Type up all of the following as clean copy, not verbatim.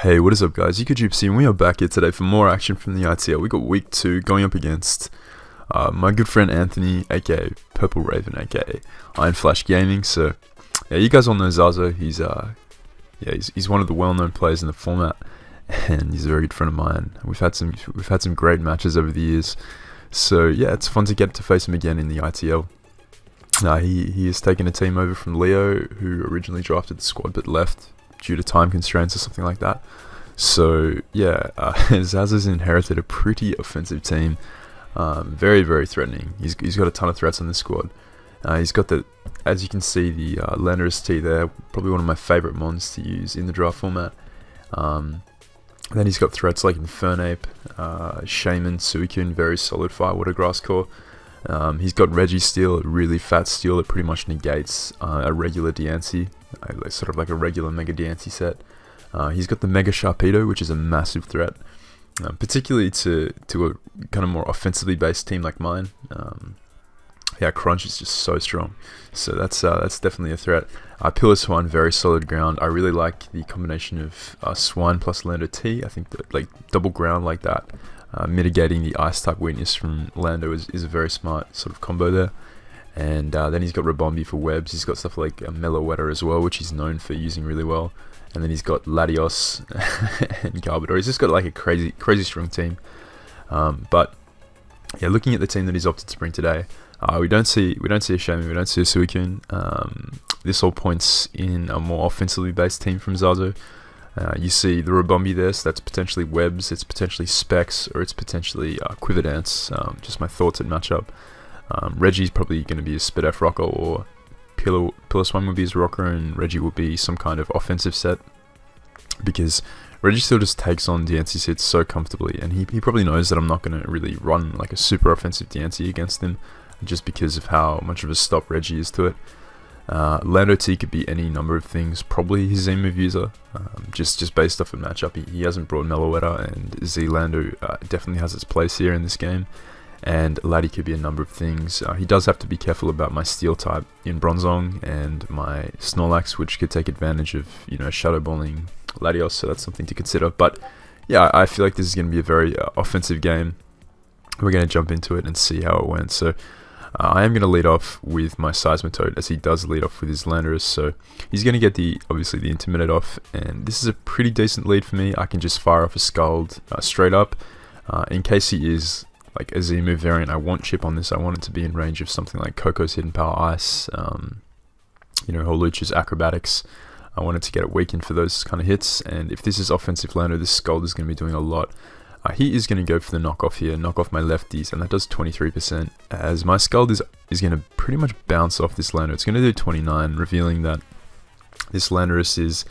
Hey, what is up guys, YouTube and we are back here today for more action from the ITL. We got week 2 going up against my good friend Anthony, aka Purple Raven, aka Iron Flash Gaming. So yeah, you guys all know Zaza. He's one of the well-known players in the format, and he's a very good friend of mine. We've had some great matches over the years. So yeah, it's fun to get to face him again in the ITL. He has taken a team over from Leo, who originally drafted the squad but left due to time constraints or something like that. So yeah, Zaza's inherited a pretty offensive team, very, very threatening. He's got a ton of threats on this squad. He's got the, as you can see, the Landorus T there, probably one of my favourite mons to use in the draft format. Then he's got threats like Infernape, Shaman, Suicune, very solid Firewater Grass Core. He's got Registeel, a really fat steel that pretty much negates a regular Diancie, sort of like a regular Mega Diancie set. He's got the Mega Sharpedo, which is a massive threat, particularly to a kind of more offensively based team like mine. Yeah, Crunch is just so strong, so that's definitely a threat. Pillar Swine, very solid ground. I really like the combination of Swine plus Lando T. I think that like double ground like that, mitigating the ice type weakness from Lando is a very smart sort of combo there. And then he's got Rabombi for webs. He's got stuff like Meloetta as well, which he's known for using really well. And then he's got Latios and Garbodor. He's just got like a crazy strong team. But yeah, looking at the team that he's opted to bring today, we don't see a Shaman, we don't see a Suicune. This all points in a more offensively based team from Zazo. You see the Rabombi there, so that's potentially webs, it's potentially specs, or it's potentially Quiver Dance. Just my thoughts at matchup. Reggie's probably going to be a Spit F rocker, or Pillar Swine will be his rocker, and Reggie will be some kind of offensive set, because Reggie still just takes on Diancie's hits so comfortably, and he probably knows that I'm not going to really run like a super offensive Diancie against him, just because of how much of a stop Reggie is to it. Lando T could be any number of things, probably his Z move user, just based off a matchup. He hasn't brought Meloetta, and Z Lando definitely has its place here in this game. And Laddie could be a number of things. He does have to be careful about my Steel type in Bronzong and my Snorlax, which could take advantage of, Shadow Balling Latios, so that's something to consider. But yeah, I feel like this is going to be a very offensive game. We're going to jump into it and see how it went. So I am going to lead off with my Seismitoad, as he does lead off with his Landorus. So he's going to get obviously the Intimidate off, and this is a pretty decent lead for me. I can just fire off a Scald straight up. In case he is like a Z-move variant, I want chip on this. I want it to be in range of something like Coco's Hidden Power Ice, Holucha's Acrobatics. I want it to get it weakened for those kind of hits, and if this is offensive Lando, this Scald is going to be doing a lot. He is going to go for the knockoff here, knock off my lefties, and that does 23%, as my Scald is going to pretty much bounce off this Lando. It's going to do 29, revealing that this Landorus is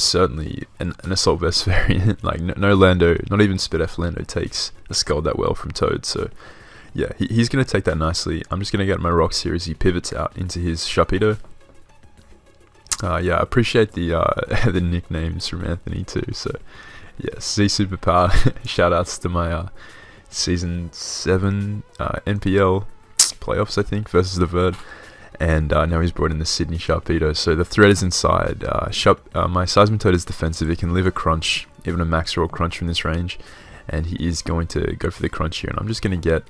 certainly an Assault Vest variant. Like no Lando, not even Spit F Lando takes a Scald that well from Toad. So yeah, he's going to take that nicely. I'm just going to get my rocks here as he pivots out into his Sharpedo. Yeah, I appreciate the the nicknames from Anthony too. So yeah, Z Superpower. Shoutouts to my Season 7 NPL playoffs, I think, versus the Verd. And now he's brought in the Sydney Sharpedo. So the threat is inside. My Seismitoad is defensive. It can live a Crunch, even a max roll Crunch from this range. And he is going to go for the Crunch here. And I'm just going to get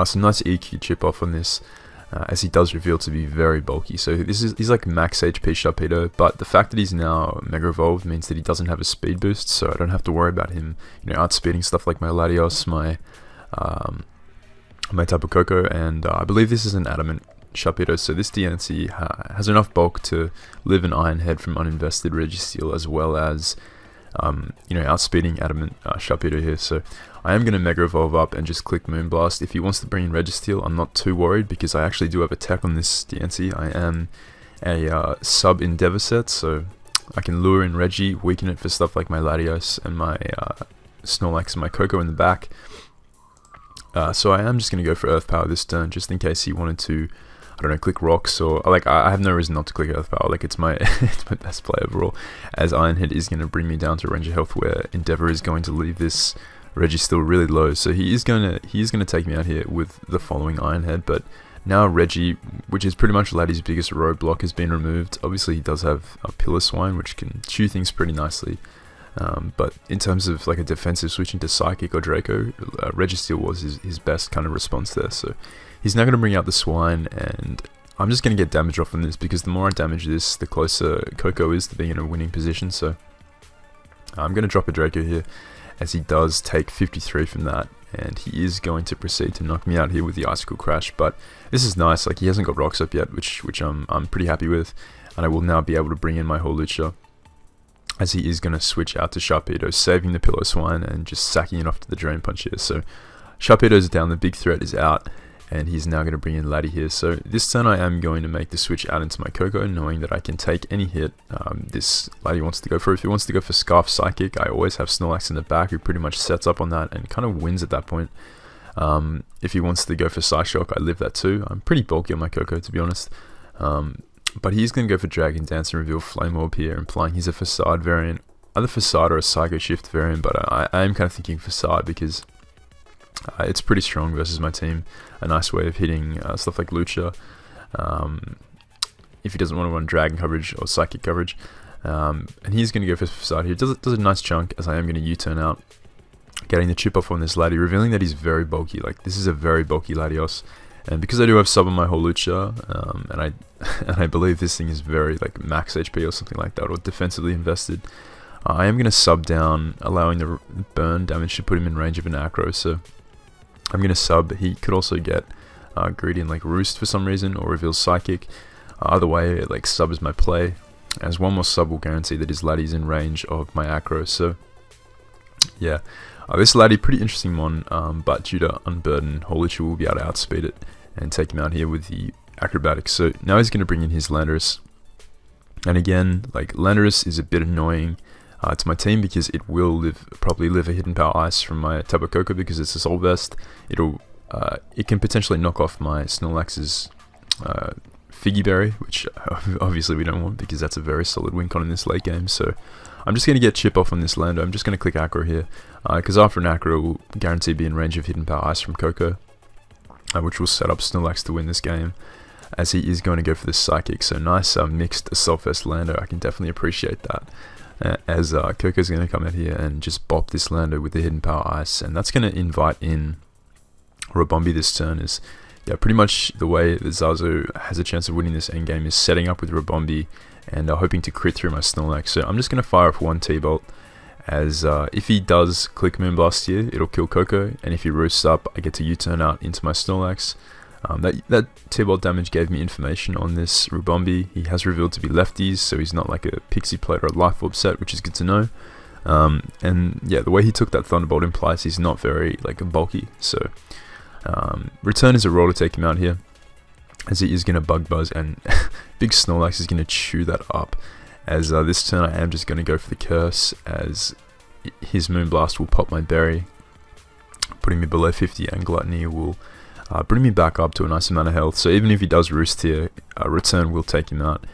some nice EQ chip off on this, as he does reveal to be very bulky. So he's like max HP Sharpedo, but the fact that he's now Mega Evolved means that he doesn't have a speed boost, so I don't have to worry about him, outspeeding stuff like my Latios, my Tapu Koko, and I believe this is an Adamant Sharpedo, so this Diancie has enough bulk to live an Iron Head from uninvested Registeel, as well as outspeeding Adamant Sharpedo here. So I am going to Mega Evolve up and just click Moonblast. If he wants to bring in Registeel, I'm not too worried, because I actually do have a tech on this Diancie. I am a sub Endeavor set, so I can lure in Reggie, weaken it for stuff like my Latios and my Snorlax and my Koko in the back. So I am just going to go for Earth Power this turn, just in case he wanted to, I don't know, click rocks, or like I have no reason not to click Earth Power. Like it's my it's my best play overall, as Iron Head is going to bring me down to range of health, where Endeavor is going to leave this Reggie still really low. So he is going to take me out here with the following Iron Head, but Now Reggie, which is pretty much Laddie's biggest roadblock, has been removed. Obviously he does have a Pillar Swine, which can chew things pretty nicely. But in terms of like a defensive switching to Psychic or Draco, Registeel was his best kind of response there. So he's now going to bring out the Swine, and I'm just going to get damage off on this, because the more I damage this, the closer Coco is to being in a winning position. So I'm going to drop a Draco here, as he does take 53 from that, and he is going to proceed to knock me out here with the Icicle Crash. But this is nice, like he hasn't got Rocks up yet, which I'm pretty happy with, and I will now be able to bring in my Hawlucha, as he is going to switch out to Sharpedoes, saving the Pillow Swine and just sacking it off to the Drain Punch here. So Sharpedoes is down, the big threat is out, and he's now going to bring in Laddie here. So this turn I am going to make the switch out into my Coco, knowing that I can take any hit this Laddie wants to go for. If he wants to go for Scarf Psychic, I always have Snorlax in the back, who pretty much sets up on that and kind of wins at that point. If he wants to go for Psyshock, I live that too. I'm pretty bulky on my Coco, to be honest. But he's going to go for Dragon Dance and reveal Flame Orb here, implying he's a Facade variant. Either Facade or a Psycho Shift variant, but I am kind of thinking Facade, because it's pretty strong versus my team. A nice way of hitting stuff like Lucha, if he doesn't want to run Dragon coverage or Psychic coverage. And he's going to go for Facade here. Does a nice chunk, as I am going to U-turn out, getting the chip off on this Laddie, revealing that he's very bulky. Like, this is a very bulky Latios. And because I do have sub on my Hawlucha, and I believe this thing is very like max HP or something like that, or defensively invested, I am going to sub down, allowing the burn damage to put him in range of an Acro. So I'm going to sub. He could also get greedy and like Roost for some reason, or reveal Psychic. Either way, like sub is my play, as one more sub will guarantee that his Laddie's in range of my Acro. So yeah. This Laddie, pretty interesting one, but due to Unburden, Hawlucha will be able to outspeed it and take him out here with the Acrobatics. So now he's going to bring in his Landorus. And again, like Landorus is a bit annoying to my team, because it will probably live a Hidden Power Ice from my Tapu Koko, because it's a Soul Vest. It can potentially knock off my Snorlax's Figgy Berry, which obviously we don't want, because that's a very solid win con in this late game. So I'm just going to get chip off on this Lando. I'm just going to click Acro here, because after an Acro will guarantee be in range of Hidden Power Ice from Coco, which will set up Snorlax to win this game, as he is going to go for the Psychic. So nice mixed Assault Lando. I can definitely appreciate that, as Coco's going to come out here and just bop this Lando with the Hidden Power Ice, and that's going to invite in Robombi this turn. Is pretty much the way that Zazu has a chance of winning this endgame is setting up with Robombi and hoping to crit through my Snorlax. So I'm just going to fire off one T-Bolt, as if he does click Moonblast here, it'll kill Coco, and if he roosts up, I get to U-turn out into my Snorlax. That T-Bolt damage gave me information on this Rubombi. He has revealed to be lefties, so he's not like a Pixie Plate or a Life Orb set, which is good to know. And yeah, the way he took that Thunderbolt implies he's not very like bulky, so Return is a roll to take him out here, as he is going to Bug Buzz, and Big Snorlax is going to chew that up. As this turn I am just going to go for the Curse, as his Moonblast will pop my Berry, putting me below 50, and Gluttony will bring me back up to a nice amount of health. So even if he does Roost here, Return will take him out.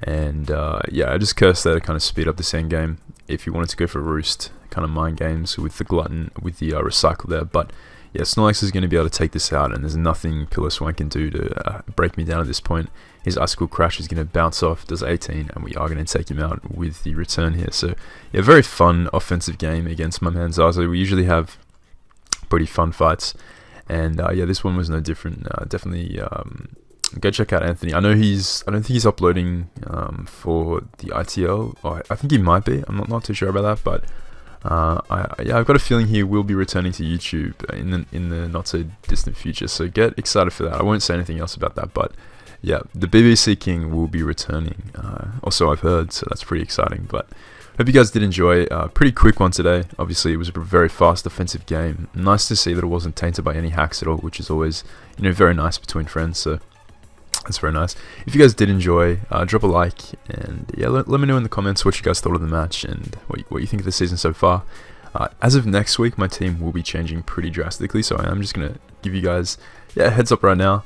And yeah, I just Curse there to kind of speed up this end game. If you wanted to go for Roost, kind of mind games with the Glutton, with the Recycle there. But yeah, Snorlax is going to be able to take this out, and there's nothing Pillar Swine can do to break me down at this point. His Icicle Crash is going to bounce off, does 18, and we are going to take him out with the Return here. So yeah, very fun offensive game against my man Zazu. We usually have pretty fun fights, and yeah, this one was no different. Definitely go check out Anthony. I don't think he's uploading for the ITL. Or I think he might be. I'm not too sure about that, but yeah, I've got a feeling he will be returning to YouTube in the not so distant future. So get excited for that. I won't say anything else about that, but yeah, the BBC King will be returning. Also, I've heard, so that's pretty exciting. But hope you guys did enjoy. Pretty quick one today. Obviously, it was a very fast offensive game. Nice to see that it wasn't tainted by any hacks at all, which is always, you know, very nice between friends. So that's very nice. If you guys did enjoy, drop a like, and yeah, let me know in the comments what you guys thought of the match and what you think of the season so far. As of next week, my team will be changing pretty drastically, so I'm just gonna give you guys a heads up right now.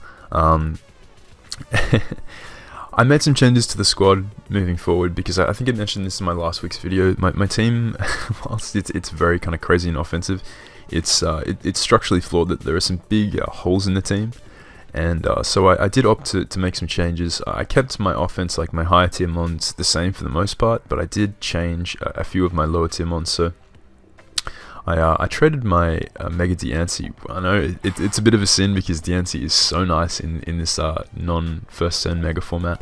I made some changes to the squad moving forward, because I think I mentioned this in my last week's video. My team, whilst it's very kind of crazy and offensive, it's structurally flawed. That there are some big holes in the team. And so I did opt to make some changes. I kept my offense, like my higher tier mons, the same for the most part, but I did change a few of my lower tier mons. So I traded my Mega Diancie. I know it's a bit of a sin because Diancie is so nice in this non-first turn Mega format.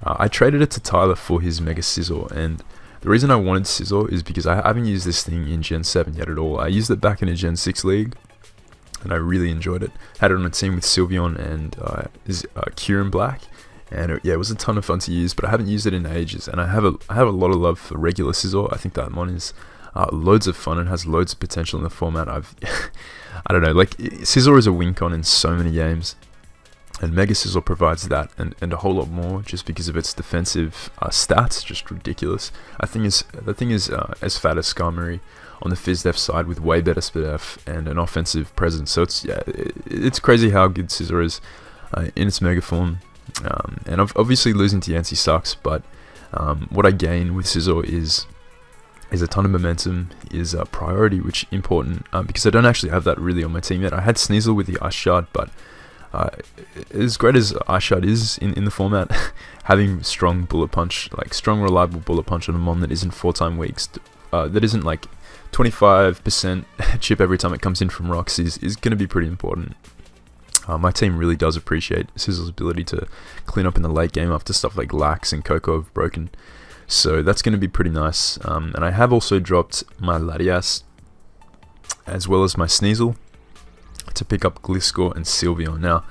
I traded it to Tyler for his Mega Scizor, and the reason I wanted Scizor is because I haven't used this thing in Gen 7 yet at all. I used it back in a Gen 6 league, and I really enjoyed it. Had it on a team with Sylveon and Kieran Black, and it was a ton of fun to use, but I haven't used it in ages, and I have a lot of love for regular Scizor. I think that mon is loads of fun and has loads of potential in the format. I don't know, like Scizor is a win con in so many games, and Mega Scizor provides that and a whole lot more just because of its defensive stats, just ridiculous. The thing is as fat as Skarmory on the FizzDef side with way better SpDef and an offensive presence. So it's crazy how good Scizor is in its Mega form. And obviously losing to Diancie sucks, but what I gain with Scizor is a ton of momentum, is a priority, which is important because I don't actually have that really on my team yet. I had Sneasel with the Ice Shard, but as great as Ice Shard is in the format, having strong Bullet Punch, like strong reliable Bullet Punch on a mon that isn't 4-time weaks, that isn't like 25% chip every time it comes in from rocks is going to be pretty important. My team really does appreciate Sizzle's ability to clean up in the late game after stuff like Lax and Coco have broken. So that's going to be pretty nice. And I have also dropped my Latias as well as my Sneasel to pick up Gliscor and Sylveon. Now,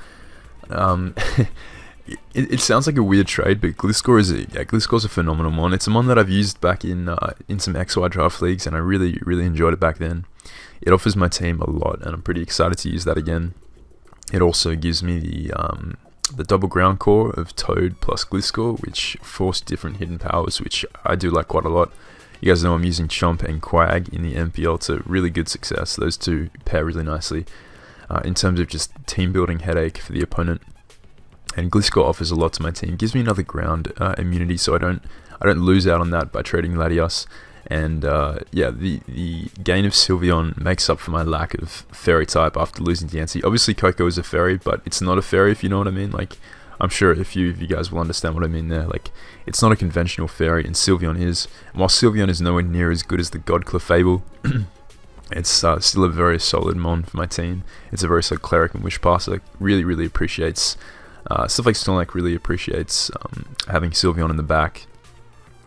it sounds like a weird trade, but Gliscor's a phenomenal mon. It's a mon that I've used back in some XY draft leagues, and I really enjoyed it back then. It offers my team a lot, and I'm pretty excited to use that again. It also gives me the double ground core of Toad plus Gliscor, which force different hidden powers, which I do like quite a lot. You guys know I'm using Chomp and Quag in the MPL to really good success. Those two pair really nicely in terms of just team building headache for the opponent. And Gliscor offers a lot to my team. Gives me another ground immunity, so I don't lose out on that by trading Latias. And the gain of Sylveon makes up for my lack of fairy type after losing Diancie. Obviously Coco is a fairy, but it's not a fairy, if you know what I mean. Like, I'm sure if you guys will understand what I mean there. Like, it's not a conventional fairy, and Sylveon is. And while Sylveon is nowhere near as good as the God Clefable, it's still a very solid mon for my team. It's a very solid Cleric and Wish Passer. Really appreciates stuff like Snorlax really appreciates having Sylveon in the back.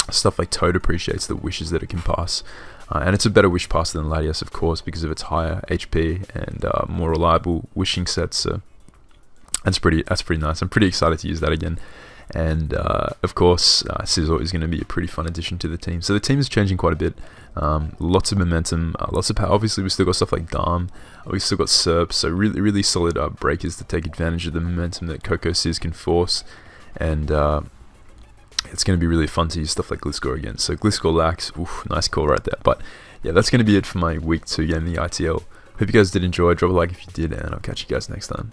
Stuff like Toad appreciates the wishes that it can pass. And it's a better wish passer than Latias, of course, because of its higher HP and more reliable wishing sets. So that's pretty nice. I'm pretty excited to use that again. And of course, Scizor is going to be a pretty fun addition to the team. So the team is changing quite a bit. Lots of momentum, lots of power. Obviously, we've still got stuff like Darm. We've still got Serp. So really solid breakers to take advantage of the momentum that Coco Sizz can force. And it's going to be really fun to use stuff like Gliscor again. So Gliscor Lax, nice call right there. But yeah, that's going to be it for my week 2 game in the ITL. Hope you guys did enjoy. Drop a like if you did, and I'll catch you guys next time.